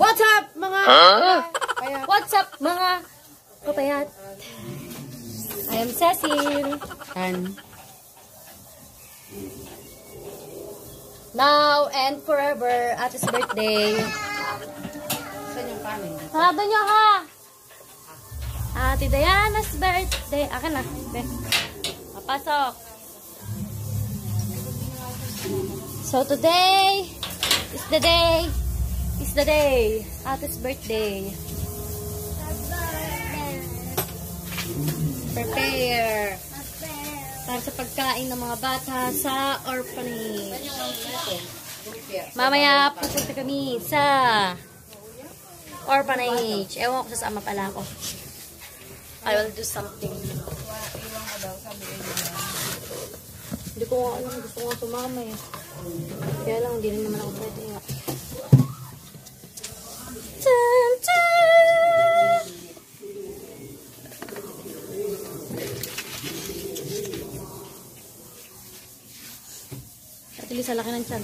What's up mga papayat? What's up mga papayat? I am Cecil and now and forever Ate's birthday. Saan yung kanin? Sarado nyo ha! Ate Diana's birthday. Akin na. Papasok. So today is the day. It's the day. Ate's birthday. Prepare. Para sa pagkain ng mga bata sa orphanage. Mamaya pupunta kami sa orphanage. Ewan ko sasama pala ako. I will do something. Hindi ko nga alam. Gusto ko sumama eh. Kaya lang, hindi rin naman ako pwede. Dun, dun. At least, laki ng tiyan.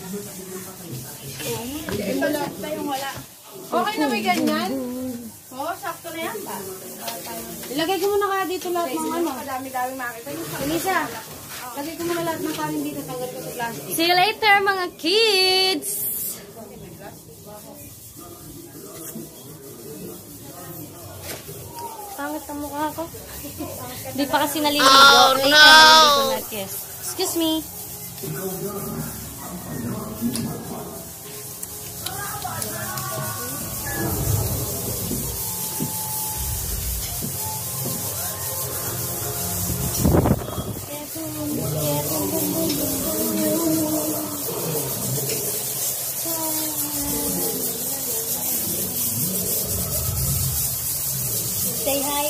Wala tayong wala. Okay na may ganyan? Oo, sakto na yan ba? Ilagay ko muna kaya dito lahat ng ano. Madami-daming makita. Elisa, lagay ko muna lahat ng kanin dito. Tanggal ko sa plastic. See you later, mga kids! Pangit ang mukha ko. Hindi pa kasi naliligo. Oh, no! Excuse me. Say hi.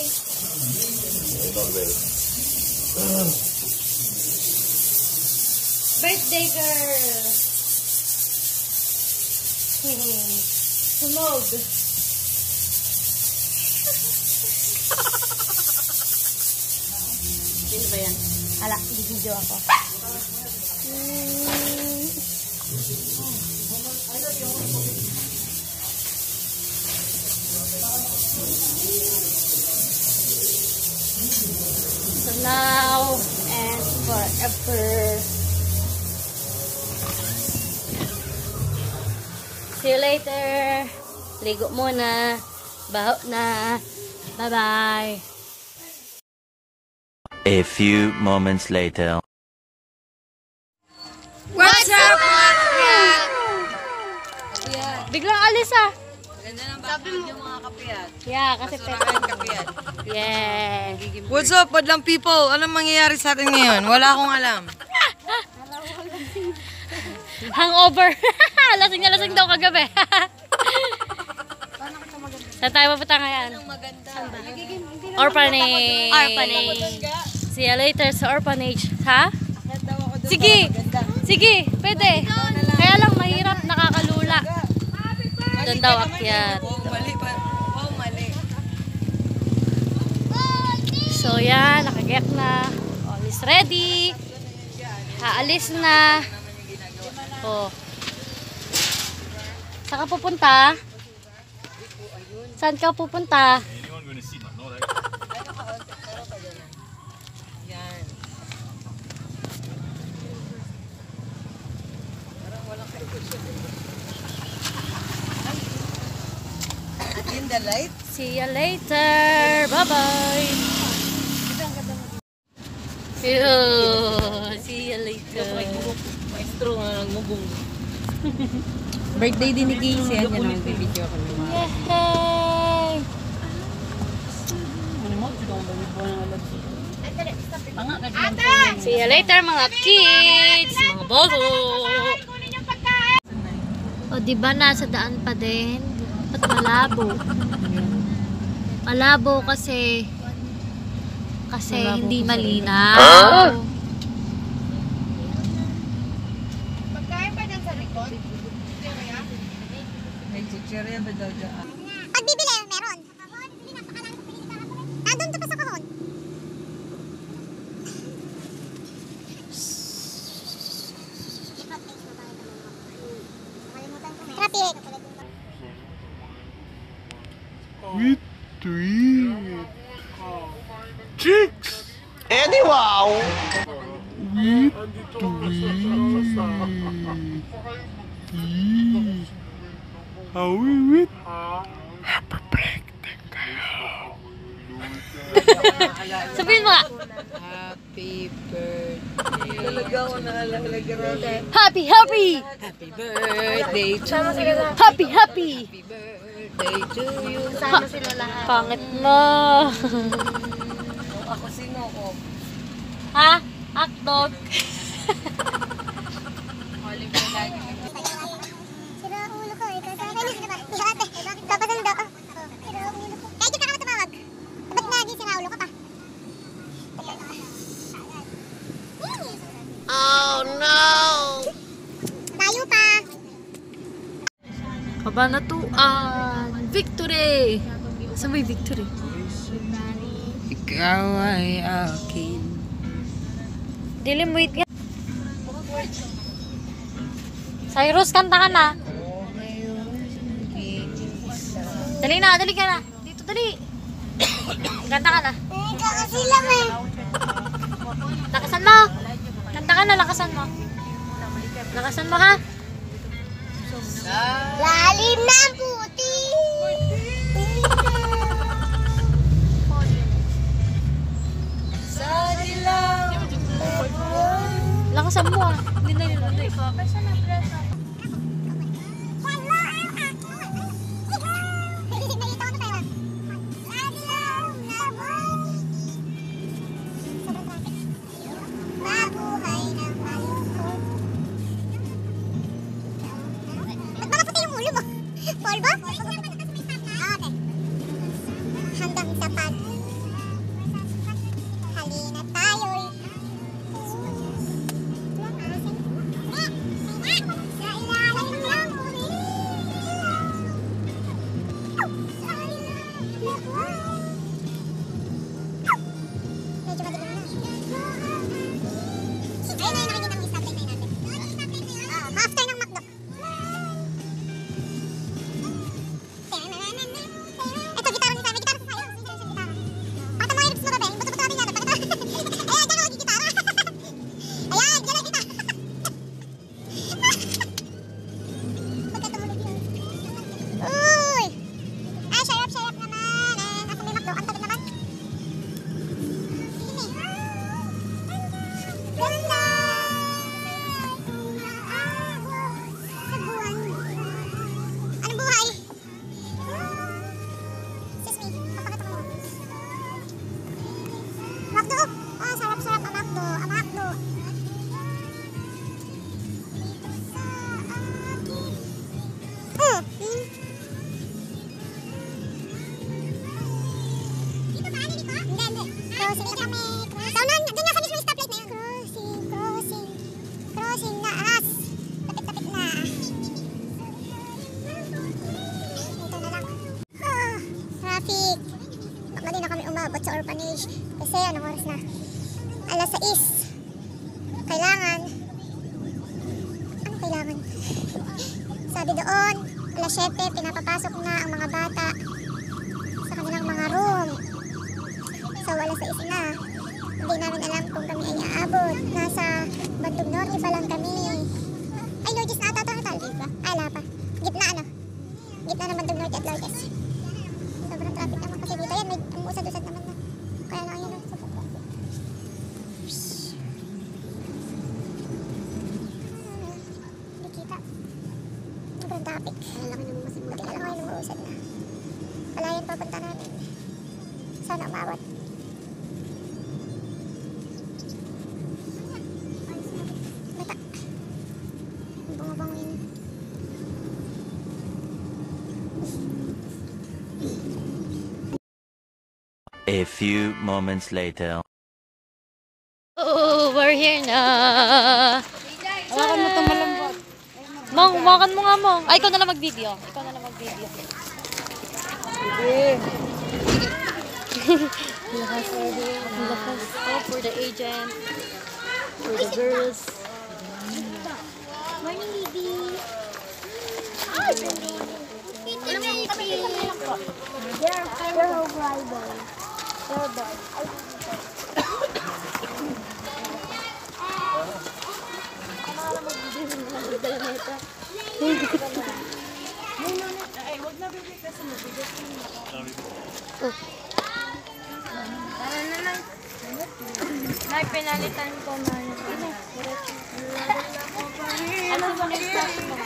Birthday girl. Sumog. Sino ba yan? Ala, video ako. So now and forever. See you later. Ligo muna. Baho na. Bye-bye. A few moments later. What's up, mga kapiyat? Biglang alis ah. Ganda ng background yung mga kapiyat. Yeah, kasi Masurahan kapiyat. yeah. What's up, Padlang people? Anong mangyayari sa atin ngayon? Wala akong alam. Hangover. Lasing na lasing daw kagabi. Saan tayo mapunta ngayon? Orphanage. Orphanage. See you later sa orphanage. Ha? Sige. Sige, pwede. Kaya lang mahirap, nakakalula. Doon daw akyat. Mali pa. Oh, mali. So yan, nakagek na. All is ready. Haalis na. Oh. Saan ka pupunta? Saan ka pupunta? Yan. In the light? See you later. Bye-bye. See you later. Maestro nga ng mugong. Birthday din ni Casey. Yan yung video ko. Yay! See you later mga kids! Mga bobo! O diba nasa daan pa din? At malabo. Malabo kasi hindi malinaw. Pagkain pa dyan sa likod? May chichirya ba daw dyan? Pag bibili, meron. Nandun to pa sa kahon. Traffic. with tweet. Chicks! Eddie wow! With tweet. How we with? Happy birthday kayo. Sabihin mo nga. Happy birthday. Talaga ako naalala. Happy, happy! Happy birthday to you. Happy, happy! Happy birthday to you. Sama sila lahat. Pangit mo. Ako sino ko? Ha? Akdog. Sira ang ulo ko eh. Kasi akin na. Ate, tapos ano daw? Sira ang ulo ko. Kaya kita ka tumawag. Ba't nga di sira ulo ko pa? Oh no! Tayo pa. Kabanatuan. Victory! Saan may victory? Ikaw ay akin. Dilim, wait nga. Cyrus, kanta ka na. Dali na, dali ka na. Dito, dali. Kanta ka na. Kasi lang eh. Lakasan mo. Kanta ka na, lakasan mo. Lakasan mo, ha? Lalim ng puti. Sa dilaw. Lakasan mo, ha? Hindi na yun. Mabuhay ng malungkot. Ba't ba maputi yung ulo mo? Polvo? Okay. Hanggang sa pag halina tayo'y sa ilalim ng ulit. Medyo madilim na. Ayun na yung nakikita ng stoplight na natin. After ng McDo. Ito, gitara ni Sam. May gitara sa sayo. Pakita mo yung rips mo, Bebe. Buto-buto natin yan. Pakita. Ayan, dyan ako gigitara. Ayan, dyan ang gitara. Pagka tumulog yun. Uy! Ay, sarap naman. Asa may McDo? Ang tagal naman. Ganda! Sa buwan. Anong buhay? Excuse me, papakita ko mo. McDo! Ah, sarap-sarap ang McDo. Ang McDo. Dito ba? Dito? Hindi. Crossing na kami. So, doon nga sa mismo yung stoplight na yun. Crossing na as. Tapit-tapit na. Ito na lang. Traffic. Baka din na kami umabot sa orphanage. Kasi anong oras na? Alas 6. Kailangan. Anong kailangan? Sabi doon, alas 7, pinapapasok na ang mga bata sa kanilang mga room. So, alas 6 na. Hindi namin alam kung kami ay aabot. Nasa Bandung Norte pa lang kami. Ay, Lourdes na ata ito. Ay, wala pa. Gitna ano? Gitna ng Bandung Norte at Lourdes. Sobrang traffic naman kasi dito. Yan, may umusad-usad naman na. Kaya lang yun. Sobrang traffic. Hindi kita. Sobrang traffic. Ang laki ng umusad. Buti na lang ngayon umusad na. Wala yan papunta namin. Sana umawat. Bata. Bunga-bunga yun. A few moments later. Oh, we're here na. Hawakan mo itong malambot. Mong, makan mo nga mo. Ay, ikaw na lang mag-video. Ikaw na lang mag-video. Lakas. Lakas. Oh, for the agent. For the girls. Morning, baby. Ay, morning. Morning, baby. They're rival. They're boys. Tara na lang. Nay, pinalitan ko na. Ano ba next class mo?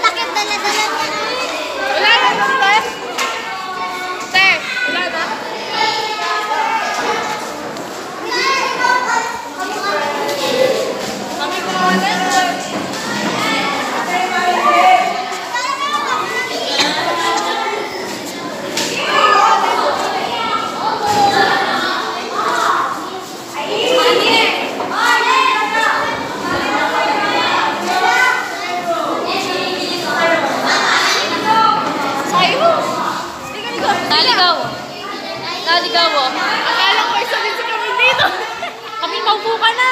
Bakit dala-dala ka? Wala na nung test. Te, wala na. Kami ko ulit. Naligaw. Naligaw. Akala ko isa din si kami dito. Kami maupo ka na.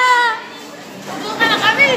Doon ka na kami.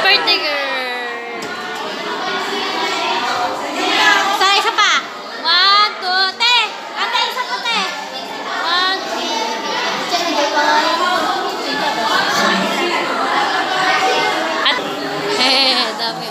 Birthday girl. Sa isa pa. 1, 2, te. Ate, isa pa, te. 1, 2. At, dami.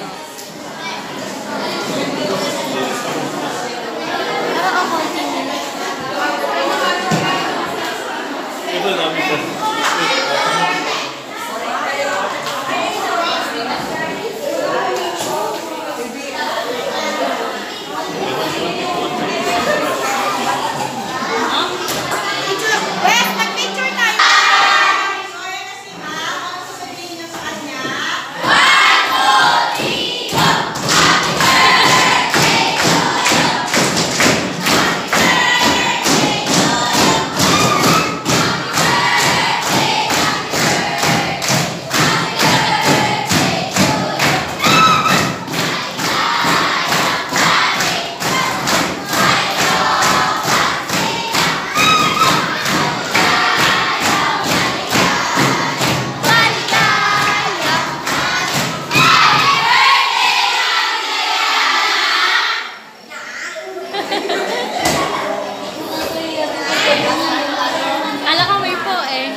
Alam ko may po eh.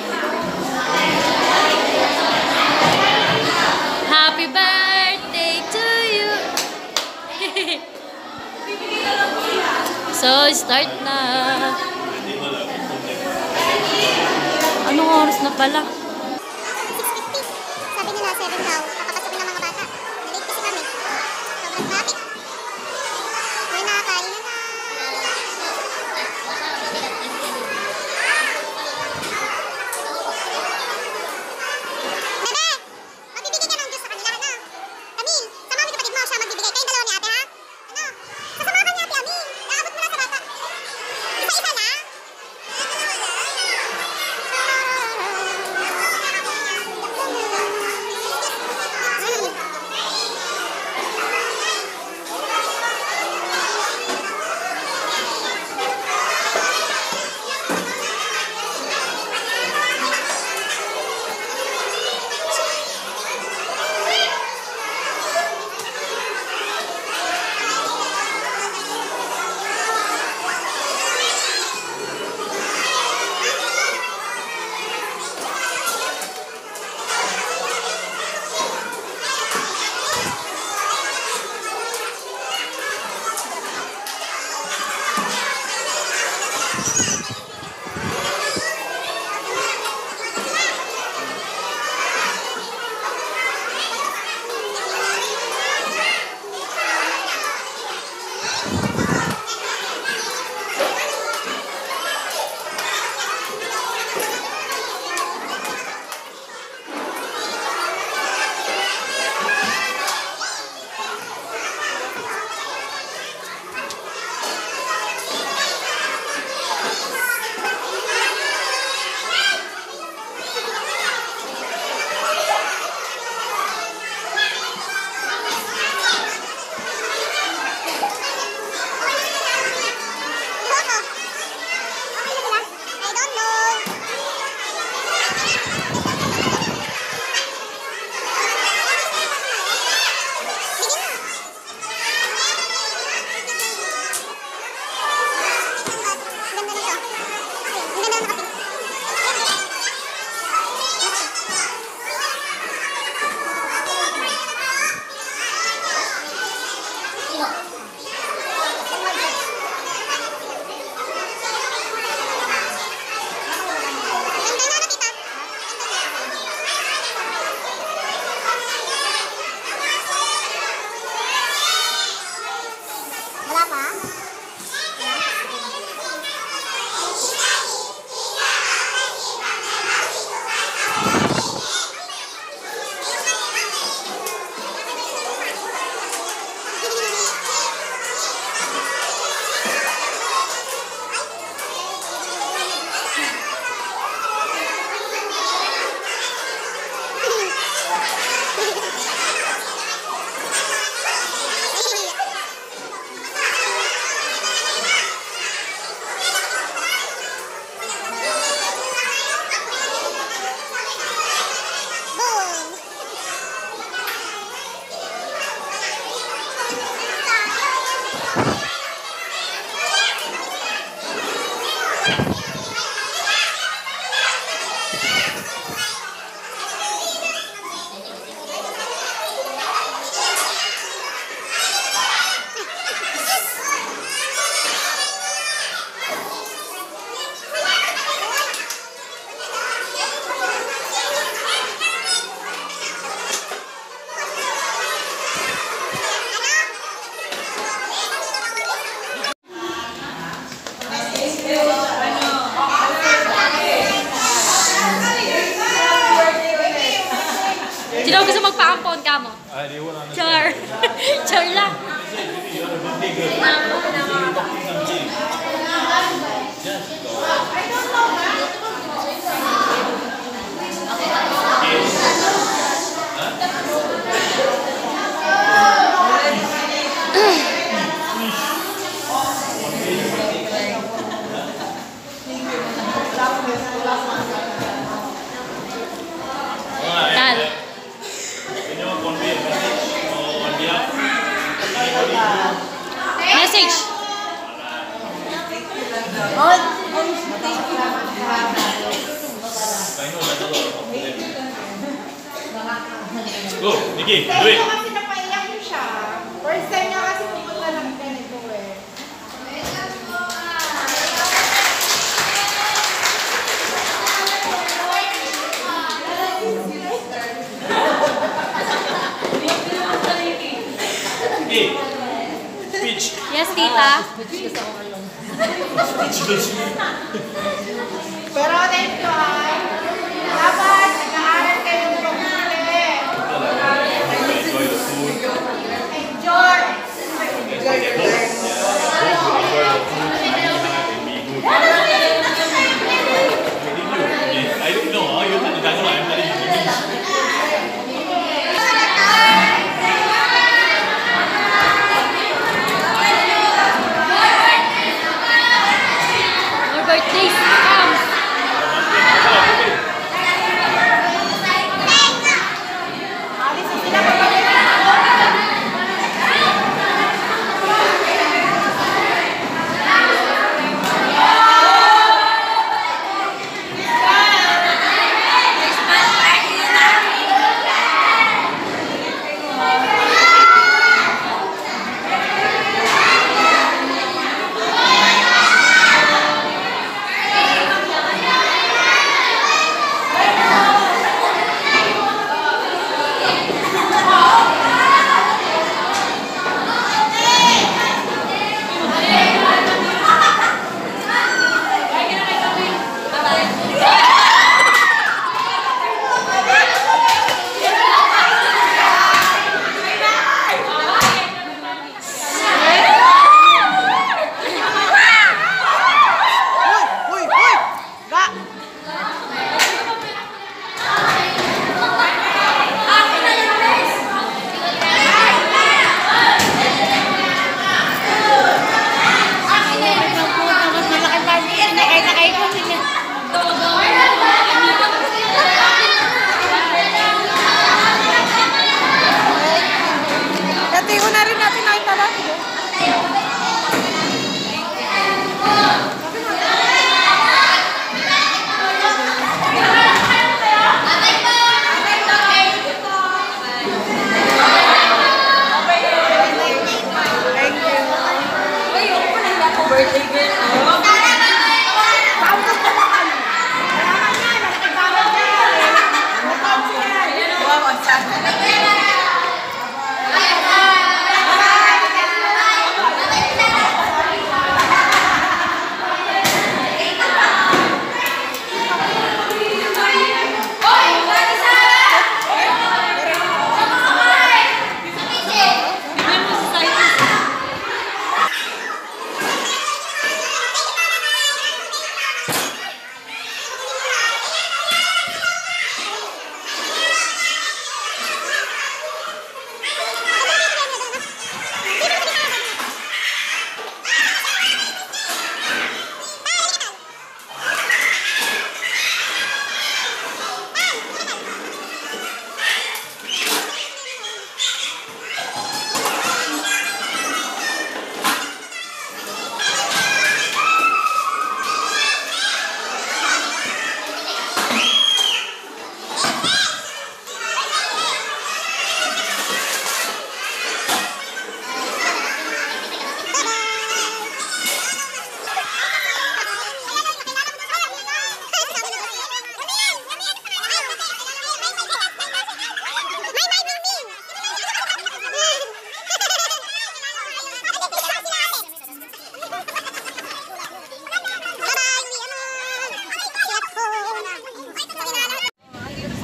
Happy birthday to you. So, start na. Anong oras na pala? 6:50. Sabi nila 7 daw. Papapasok ng mga bata. Nalate kasi kami. Sobrang traffic. May nakakain na. Bebe! Magbibigay ka ng juice sa kanila, ano? Amin, sama mo yung kapatid mo, siya magbibigay. Kayong dalawa ni ate, ha? Ano? Kasama ka ni ate, Amin. Naabot mo na sa bata. Isa-isa lang? gusto magpa-ampon ka mo? Char. Char lang. Tal. Message. Go, Nikki, do it. Kasi napaiyak niyo siya. First time niya kasi pupunta ng ganito eh. Hey, speech. Yes, tita. Pero thank you ay. Dapat nag-aaral kayo ng mabuti. Enjoy. I don't know, you're not the I'm telling you. More birthdays to come. Alis na sila kapag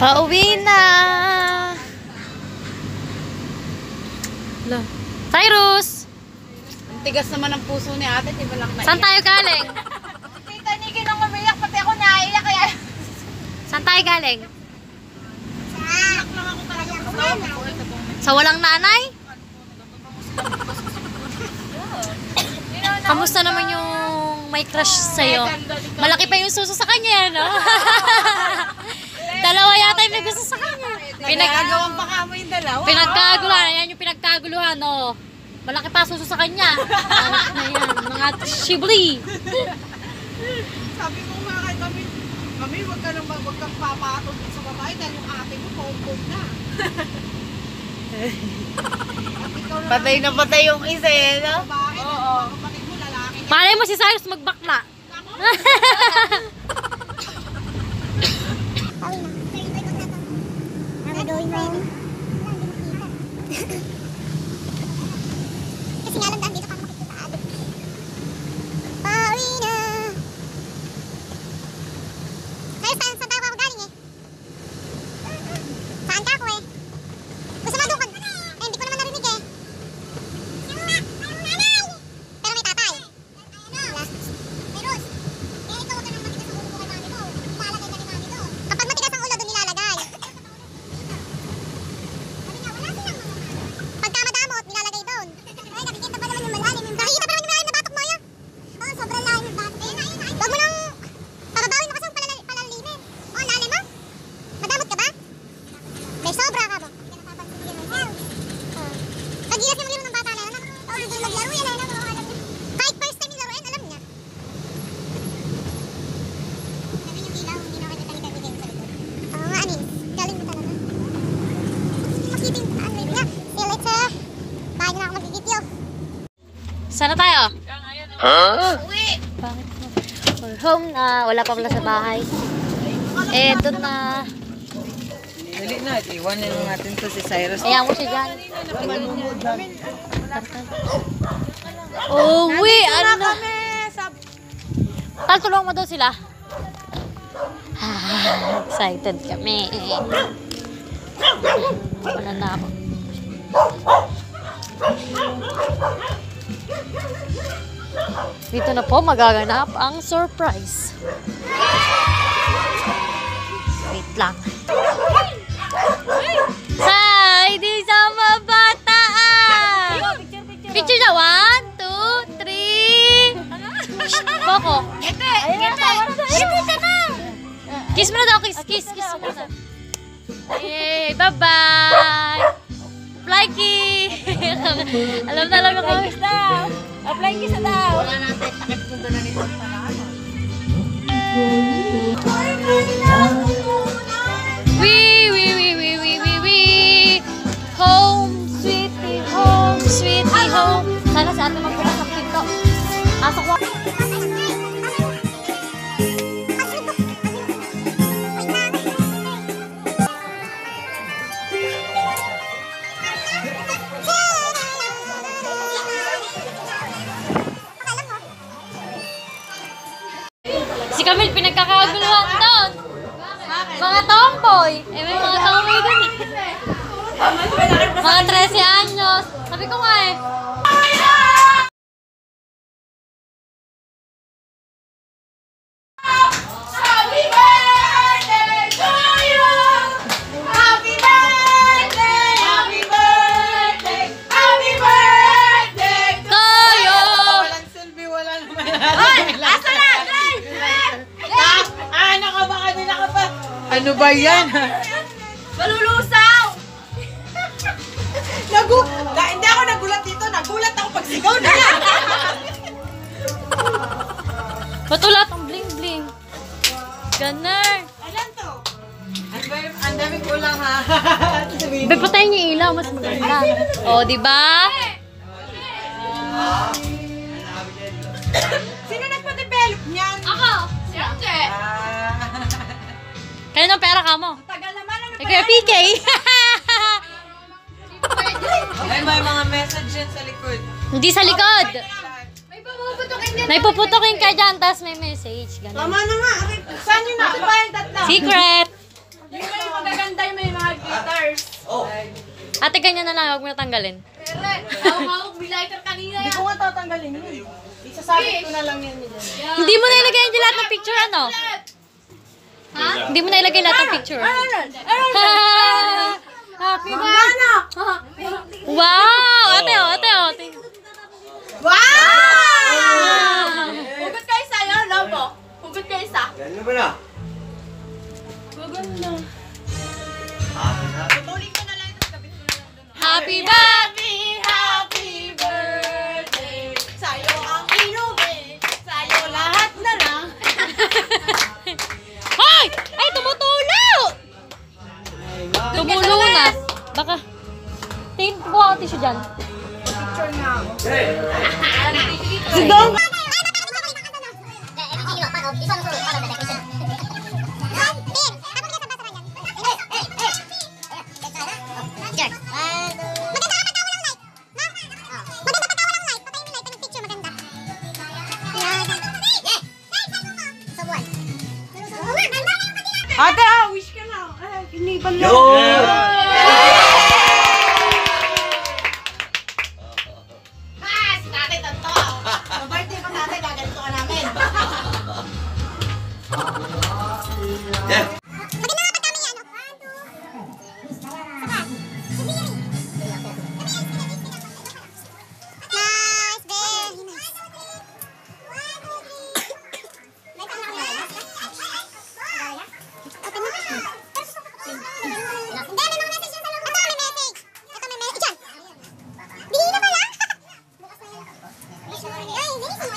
Pauwi na! Cyrus! Ang tigas naman ng puso ni ate, di ba lang naiyak? Saan tayo galing? Tita Nikki nang umiyak, pati ako naiyak kaya... Saan tayo galing? Iyak lang ako talaga. Sa walang nanay? Kamusta naman yung may crush sa'yo? Malaki pa yung suso sa kanya, no? Dalawa yata yung may gusto sa kanya. Nagagawan pa kamo yung dalawa. Pinagkaguluhan. Yan yung pinagkaguluhan, no? Malaki pa suso sa kanya. Anak na yan. Mga shibli. Sabi ko nga kay kami, mami, wag kang papatod sa babae dahil yung ate mo, paumpog na. Patay na patay yung isa eh, no? Babae, kapatid mo, lalaki. Malay mo si Cyrus magbakla. Kasi nga lang daan dito para makikita agad. Pauwi na. Kaya saan tayo ako galing eh? Saan ka ako eh? Gusto mo doon? Eh, hindi ko naman narinig eh. Pero may tatay. Wala. May Rose. Eh, ikaw huwag ka nang matigas ang ulo ko kay mami mo. Ilalagay ka ni mami doon. Kapag matigas ang ulo doon nilalagay. Pagka madamot, nilalagay doon. Ay, nakikita pa naman yung malalim. Nakikita pa naman yung malalim na batok mo yan. Oo, sobrang lalim yung batok. Huwag mo nang pababawin mo kasi yung palalimin. Oo, lalim mo. Madamot ka ba? May sobra ka ba? Nagilas niya maglaro ng bata na yan. Oo, hindi maglaro yan. Kahit first time nilaruin, alam niya. Sabi yung ilaw, hindi na kita ni Bigay sa likod. Oo nga, Anis. Galing mo talaga. Makiting taan rin nga. See you later. Bahay na ako mag-video. Saan na tayo? Huh? Bakit mo? We're home na. Wala pa pala sa bahay. Eh, doon na. Dali na, iwanan natin to si Cyrus. Ayan mo siya dyan. Uwi! Ano na? Tal, tulungan mo daw sila. Excited kami. Wala na ako. Dito na po magaganap ang surprise. Wait lang. Say, di sama bataan! Picture na. 1, 2, 3. Boko. Ngete! Ngete na! Kiss mo na daw. Kiss mo na. Yay! Bye-bye! Flyki! Alam na lang ako. Kiss daw. Apply kiss na daw. Wala natin. Takip punta na nito. Sweetie home. Sana si ate magbukas ng pinto. Asok ko. Si Camille pinagkakaguluhan doon. Mga tomboy. Eh, may mga tomboy doon. Mga 13 anyos. Sabi ko nga eh. Happy birthday to you! Happy birthday! Happy birthday! Happy birthday to you! Walang silbi, wala naman. Hoy! Asa na? Ano ka ba? Kanina ka pa? Ano ba yan? Malulusaw! Hindi ako nagulat dito. Nagulat ako pag sigaw na yan. Patulat ang bling-bling. Gunner! Alam to? Ang dami kulang ha. Be, patayin yung ilaw. Mas maganda. O, diba? Sino nagpa-develop niyan? Ako! Siyempre! Kaya ng pera ka mo? Tagal naman ang Eh, kaya PK! may mga message yan sa likod. Hindi sa likod! May papuputokin din. May puputokin ka dyan, tapos may message. Ganun. Tama na nga. Saan yun natin ba yung tatlo? Secret! Yung may magaganda yung may mga guitars. Ate, ganyan na lang. Huwag mo na tanggalin. Hawak-hawak, may lighter kanina Hindi yan. ko nga tatanggalin yun. Isasabit ko na lang yan nila. Hindi mo na ilagay yung lahat ng picture, ano? Ha? Hindi mo na ilagay lahat ng picture. Happy birthday! Wow! Ate, oh, ate, oh. Wow! Hugot kayo sa'yo, Lobo. Hugot kayo sa. Gano'n ba na? Maganda. Tutuloy ko na lang ito. Kabit ko na lang doon. Happy birthday! Happy birthday. Sa'yo ang inumin. Sa'yo lahat na lang. Hoy! Ay, tumutulo! Tumulo na. Baka. Tingin ko ako tissue dyan. Picture nga ako. Si Dong! Ate, wish ka na. Iniban lang. Si tatay tanto. Mabirthday pa tatay, gaganito ka namin. Nice, very nice. Open mo. Hindi, may mga message yan sa loob. Ito, may message. Ito, may message. Diyan. Bihina pala. Bukas na yan. Ay, bilis mo.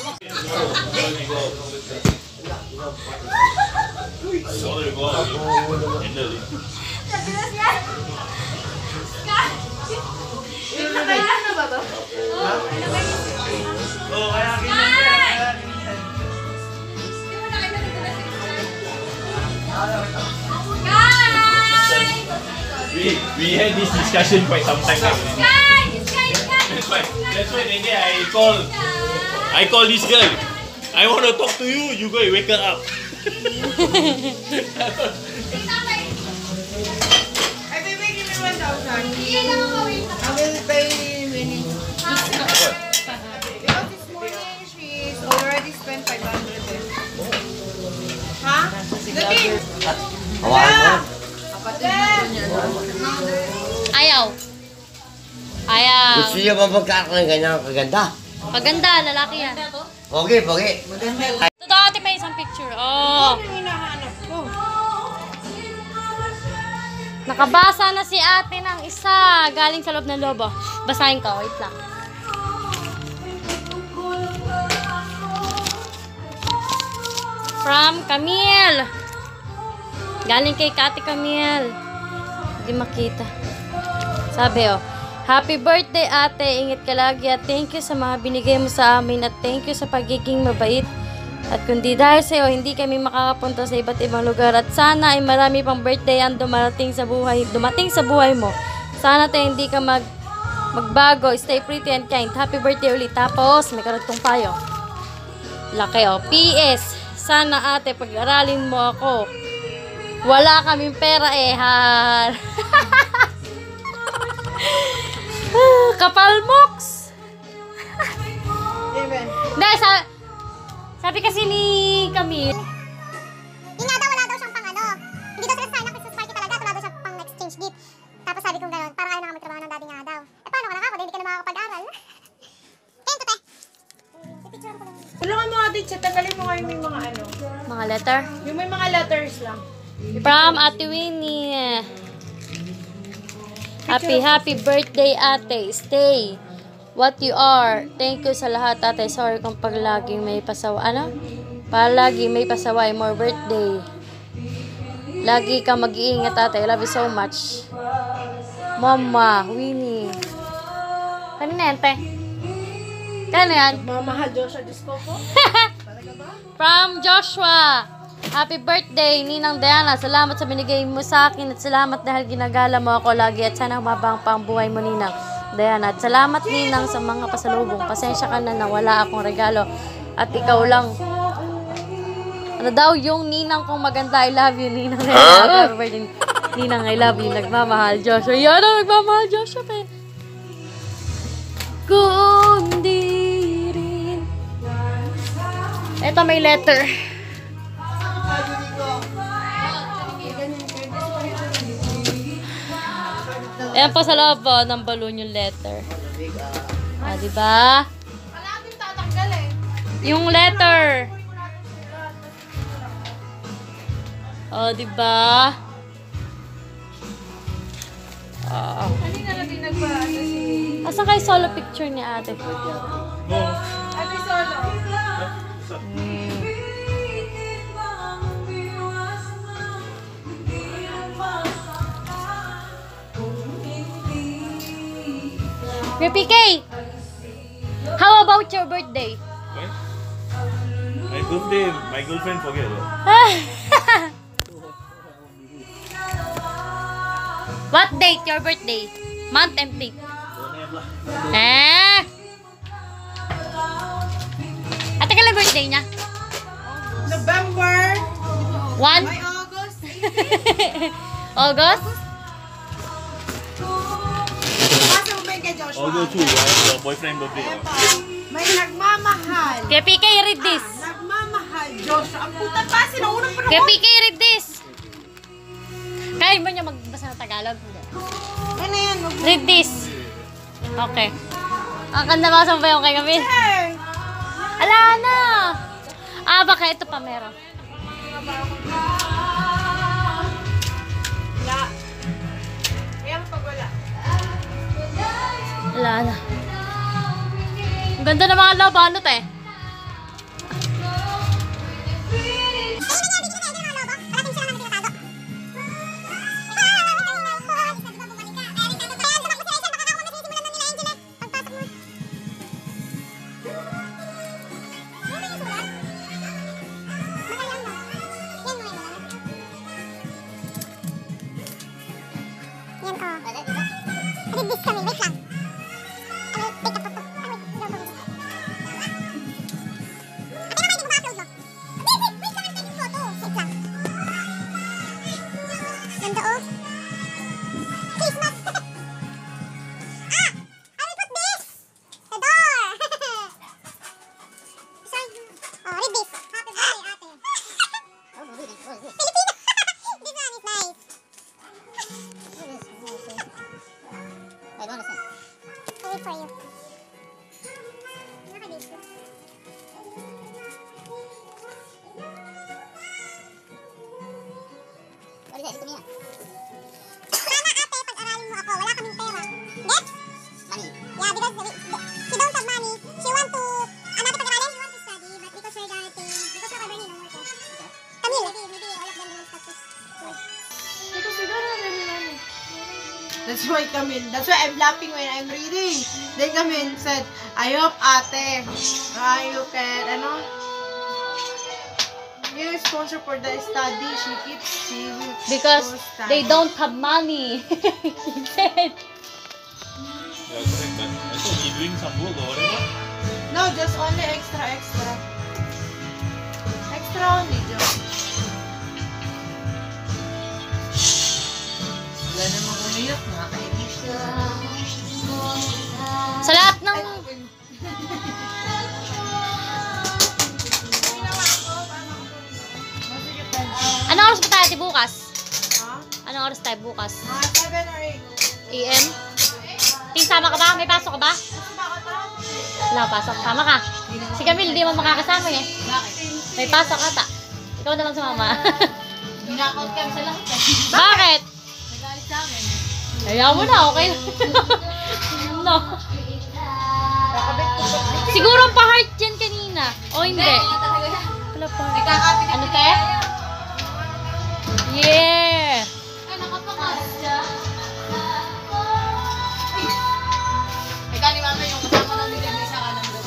We had this discussion quite some time ago. That's why that day I call this girl. I want to talk to you. You go and wake her up. Ay, baby, give me 1,000. I will pay winning. Because this morning, she's already spent 500 pesos. Ha? Gabi! Ayaw. Ayaw. Gusto niyo ba magkakaroon ng ganyan kaganda? Paganda, lalaki yan. Pogi, pogi. Totoo, ate, may isang picture. Oh. Ano yung hinahanap ko? Nakabasa na si ate ng isa. Galing sa loob ng lobo. Basahin ko. Wait lang. From Camille. Galing kay Kati Camille. Hindi makita. Sabi, oh. Happy birthday, ate. Ingat ka lagi at thank you sa mga binigay mo sa amin at thank you sa pagiging mabait. At kundi dahil sa'yo, hindi kami makakapunta sa iba't ibang lugar. At sana ay marami pang birthday ang dumating sa buhay mo. Sana tayo hindi ka magbago. Stay pretty and kind. Happy birthday ulit. Tapos, may karagtong payo. Laki, oh. PS, sana ate, pag-aralin mo ako. Wala kaming pera eh, ha. Kapal moks. Amen. Dahil sabi kasi ni Camille, Yun nga daw, wala daw siyang pang ano. Hindi daw sila sign ng Christmas party talaga. Wala daw siyang pang exchange gift. Tapos sabi kong gano'n, para ayaw na kami trabaho ng daddy nga daw. Eh paano ka nakakot? Hindi ka na makakapag-aral. Kaya ito, te. Pipicturean ko lang. Tulungan mo ate, chat. Tagalin mo ngayon may mga ano. mga letter. Yung may mga letters lang. From Ate Winnie. Happy birthday, ate. Stay what you are. Thank you sa lahat, ate. Sorry kung palaging may pasawa. Ano? Palagi may pasaway. More birthday. Lagi ka mag-iingat, ate. I love you so much. Mama, Winnie. Kanina yan, te? Kanina yan? Mamahal Joshua Disco po. From Joshua. Happy birthday, Ninang Diana. Salamat sa binigay mo sa akin at salamat dahil ginagala mo ako lagi at sana humabang pa ang buhay mo, Ninang Diana. At salamat, Ninang, sa mga pasalubong. Pasensya ka na wala akong regalo at ikaw lang. Ano daw yung Ninang kong maganda? I love you, Ninang Diana. Happy birthday, Ninang, I love you. Nagmamahal, Joshua. Yan ang nagmamahal, Joshua. kundi rin. Ito may letter. Ayan pa sa loob ng balloon yung letter. Ah, diba? Malaking tatanggal eh. Yung letter. Oh, diba? Ah. Kanina natin nagpa-ano si... Asan kayo solo picture ni ate? No. Ate Solo. Kuya PK! How about your birthday? What? My birthday, my girlfriend forget. What date your birthday? Month and date. Don't have lah. Ate kailan birthday niya? November. 1? May August. August? Basta mo ba yung kay Joshua? August 2, your boyfriend birthday. Ayan pa. May nagmamahal. Kuya PK, read this. Nagmamahal, Joshua. Ang puta pa, sinaunang pa Kuya PK, read this. Kaya mo niya magbasa ng Tagalog? Ano yan? Read this. Okay. Ang kanda ba sa yung kay Camille? Ala na! Ah, baka ito pa meron. Wala. Kaya mo pag wala. Wala na. Ang ganda ng mga labanot eh. Yan ko. Ribis kami, wait lang. Ano, wait lang. Ganda oh. Christmas. Ah! I will put this. The door. Sorry. Oh, read this. Happy birthday, ate. Filipino. This one is nice. I don't understand. I wait for you. Nakadito. Sana ate, pag-aralin mo ako. Wala kaming pera. Get? Money. Yeah, because she don't have money. She want to, ate pag-aralin? She want to study, but because we're getting, because we're burning no more cash. Camille. Maybe all of them will stop this. That's why Camille, that's why I'm laughing when I'm reading. Then Camille said, I hope ate, you can, ano? You're sponsor for the study. She will Because go study. they don't have money. He said. Yeah, correct, but I thought he doing some work or whatever. No, just only extra. Extra only, just. Wala namang umiyak, nakakainis. Sa lahat ng... Anong oras pa tayo bukas? Ha? Anong oras tayo bukas? Mga 7 or 8. AM? Ting, sama ka ba? May pasok ka ba? Wala pasok. Sama ka. Si Camille, di mo makakasama eh. May pasok ata. Ikaw naman sumama. Ginakaut kami sa lahat. Bakit? Nagalit sa amin. Ayaw mo na, okay lang. No. Siguro pa-heart yan kanina. O hindi. Wala pa. Ano te? Yeah! Ay, nakapangas siya. Ika ni mama yung kasama ng nilagay sa kanan doon.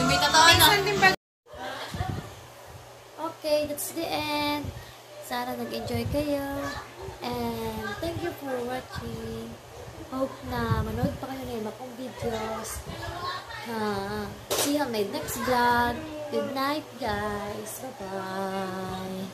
Yung may tataan na. Okay, that's the end. Sana nag-enjoy kayo. And thank you for watching. Hope na manood pa kayo ng iba kong videos. See you on my next vlog. Good night, guys. Bye-bye.